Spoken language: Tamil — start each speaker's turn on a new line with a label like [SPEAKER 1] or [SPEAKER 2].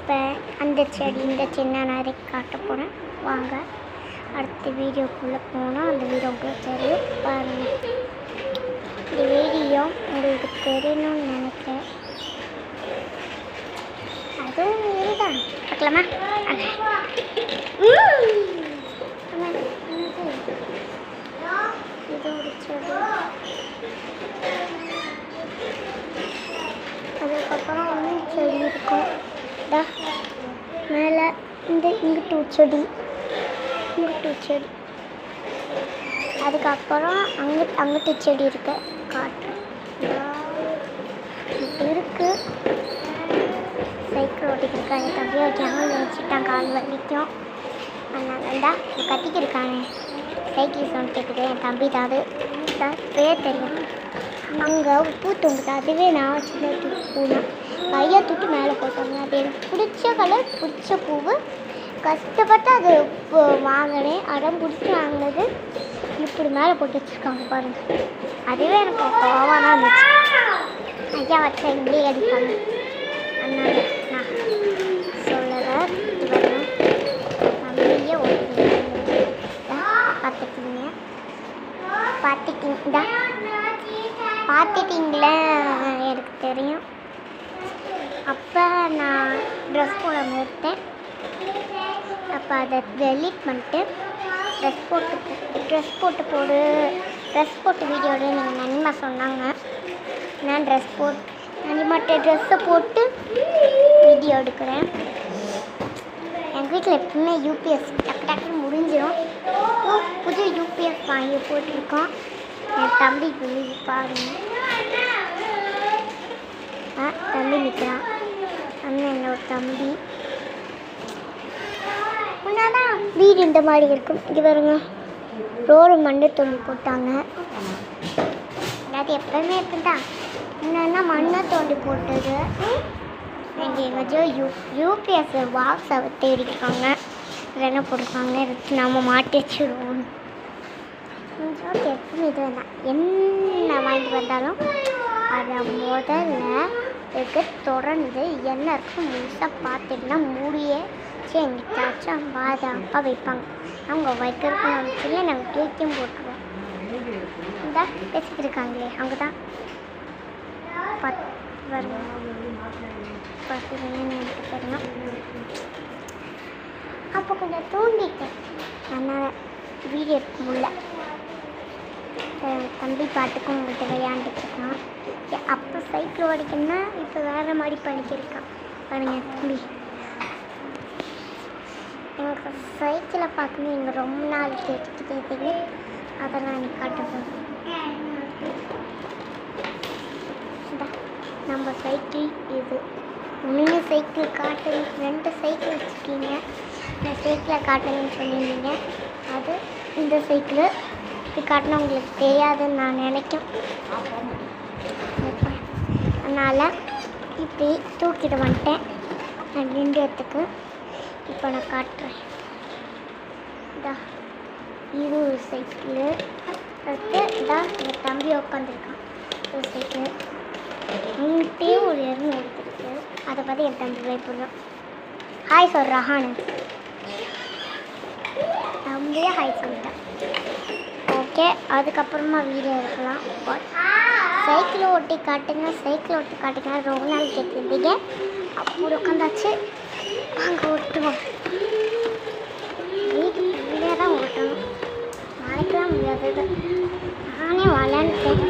[SPEAKER 1] இப்போ அந்த செடி இந்த சின்ன நிறைய காட்ட போகிறேன். வாங்க அடுத்த வீடியோக்குள்ளே போனால் அந்த வீடியோ உங்களுக்கு தெரியும் பாருங்கள். இந்த வீடியோ உங்களுக்கு தெரியணும்னு நினைக்கிறேன். அதுவும் இதுதான் பார்க்கலாமா? இது ஒரு செடி. அதுக்கப்புறம் இன்னும் செடி இருக்கும். மேலே இங்கிட்டு செடி, இங்கிட்டு செடி. அதுக்கப்புறம் அங்கிட்டு செடி இருக்கு காட்டுறேன். இருக்கு சைக்கிள் ஓட்டிக்கிருக்காங்க. தம்பியை வைக்காமல் நினச்சிட்டான் கால் வலிக்கும். அதனால கத்திக்கிருக்கானே சைக்கிள் சவுண்ட் கேட்குது. என் தம்பி தான் அது பேர் தெரியும். அங்கே பூ தூங்குது. அதுவே நான் சின்ன பூனா கையை தூக்கி மேலே போட்டாங்க. அது எனக்கு பிடிச்ச கலர், பிடிச்ச பூவு. கஷ்டப்பட்டு அது வாங்கினேன். அடம் பிடிச்சி வாங்கினது இப்படி மேலே போட்டு வச்சுருக்காங்க பாருங்கள். அதுவே எனக்கு கோவமாக தான் இருந்துச்சு. ஐயா வச்சா இப்படியே அடிப்பாங்க. அதனால நான் சொல்லுறேன். இது வரணும் நம்பியே ஓடுங்க. பார்த்துட்டிங்களா? எனக்கு தெரியும். அப்போ நான் ட்ரெஸ் போட நிறுத்தேன். அப்போ அதை டெலீட் பண்ணிட்டு ட்ரெஸ் போட்டு வீடியோவில் நீங்கள் நன்மை சொன்னாங்க. நான் ட்ரெஸ்ஸை போட்டு வீடியோ எடுக்கிறேன். எங்கள் வீட்டில் எப்பவுமே யூபிஎஸ் டக்குன்னு முடிஞ்சிடும். புது யூபிஎஸ் வாங்கி போட்டிருக்கோம். என் தம்பி பாருங்க. தம்பி நிற்கிறான். அண்ணன் என்னோட தம்பி. முன்னாதான் வீடு இந்த மாதிரி இருக்கும். இது பாருங்க, ரோடு மண்ணு தோண்டி போட்டாங்க. அதாவது எப்பவுமே இருக்குதா. முன்னா மண்ணை தோண்டி போட்டது. எங்கள் எங்கேயோ யூபிஎஸ் பாக்ஸ் தேடிருக்காங்க. என்ன போட்டிருக்காங்க எடுத்து நம்ம மாட்டி வச்சுருவோம். எப்பவுமே இது வேண்டாம். என்ன வாங்கிட்டு வந்தாலும் அதை முதல்ல தொடர்ந்து என்ன இருக்கும் முழுசாக பார்த்துட்டுனா மூடியே எங்கிட்டாச்சும் பாதுகாப்பாக வைப்பாங்க. அவங்க வைக்கிறதுக்கு நம்ம சொல்லி நாங்கள் தூக்கியும் போட்டுருவோம். இந்த பேசிக்கிட்டு இருக்காங்களே அவங்க தான் எனக்கு தெரியும். அப்போ கொஞ்சம் தூண்டிட்டேன். அதனால் வீடியோ எடுக்க முடியல. தம்பி பாட்டுக்கும் உங்கள்கிட்ட விளையாண்டுட்டு இருக்கான். அப்போ சைக்கிள் ஓடிக்கணும்னா இப்போ வேறு மாதிரி பண்ணிக்கிருக்கான் பாருங்க தம்பி. எனக்கு சைக்கிளை பார்க்கணும் நீங்கள் ரொம்ப நாள் கேட்டுக்கிட்டே. அதை நான் நீ காட்ட போகிறேன். நம்ம சைக்கிள் இது 3 சைக்கிள் காட்டுங்க. 2 சைக்கிள் வச்சுருக்கீங்க. இந்த சைக்கிளை காட்டுங்கன்னு சொல்லியிருந்தீங்க. அது இந்த சைக்கிள் இது காட்டினா உங்களுக்கு தெரியாதுன்னு நான் நினைக்கிறேன். அதனால் இப்படி தூக்கிட்டு வந்துட்டேன் நான் நின்றதுக்கு. இப்போ நான் காட்டுறேன். இது ஒரு சைக்கிள். அடுத்து எங்கள் தம்பி உட்காந்துருக்கான். ஒரு சைக்கிள் முன்கிட்டே ஒரு எருமை எடுத்துருக்கு. அதை பார்த்து என் தம்பி பயப்படுறோம். ஹாய் சொல்கிறான். தம்பியே ஹாய் சொல்லிட்டேன். ஓகே, அதுக்கப்புறமா வீடியோ எடுக்கலாம். சைக்கிளை ஓட்டி காட்டுங்க ரொம்ப நாள் கேட்டுருந்தீங்க. அப்போ உட்காந்தாச்சு. அங்கே ஓட்டுவோம். வீடியோ தான் ஓட்டணும். நாளைக்கெல்லாம் முடியாது. நானே விளையாண்டுட்டேன்.